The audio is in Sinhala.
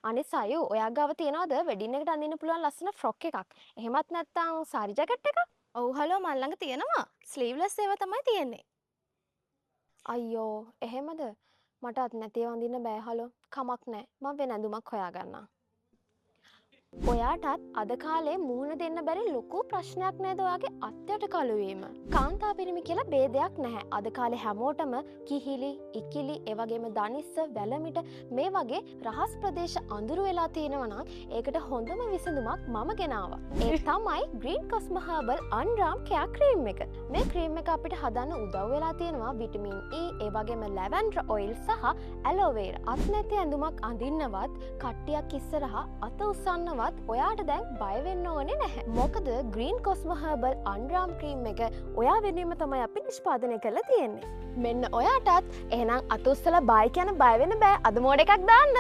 අනිත් සයෝ ඔයා ගාව තියනවද වෙඩින් එකට අඳින්න පුළුවන් ලස්සන ෆ්‍රොක් එකක්. එහෙමත් නැත්නම් සාරි ජැකට් එකක්. ඔව් හලෝ මල් ළඟ තියෙනවා. ස්ලීව්ලස් ඒවා තමයි තියෙන්නේ. අයියෝ එහෙමද? මටත් නැතිව අඳින්න බෑ හලෝ. කමක් නෑ. මම වෙන ඇඳුමක් හොයාගන්නම්. ඔයාටත් අද කාලේ මුහුණ දෙන්න බැරි ලොකු ප්‍රශ්නයක් නේද ඔයාගේ අත්යට කළුවීම. කාන්තා පිරිමි කියලා ભેදයක් නැහැ. අද කාලේ හැමෝටම කිහිලි, ඉකිලි, ඒ වගේම දනිස්ස, වැලමිට මේ වගේ රහස් ප්‍රදේශ අඳුරු වෙලා තියෙනවා නම් ඒකට හොඳම විසඳුමක් මම ගෙනාවා. ඒ තමයි Green Cosmo Herbal Undraam Care Cream එක. මේ ක්‍රීම් එක අපිට හදන්න උදව් වෙලා තියෙනවා විටමින් E, ඒ වගේම ලැවෙන්ඩර් ඔයිල් සහ ඇලෝ වේරා. අත් නැති ඇඳුමක් අඳින්නවත්, කට්ටියක් ඉස්සරහා අත උස්සන්නවත් ඔයාට දැන් බය වෙන්න ඕනේ නැහැ. මොකද Green Cosmo Herbal Undraam Cream එක ඔයා වෙනුවෙන්ම තමයි අපි නිෂ්පාදනය කරලා තියෙන්නේ. මෙන්න ඔයාටත් එහෙනම් අත උස්සලා බයි කියන බය වෙන්න බෑ. අද මෝඩ් එකක් දාන්න.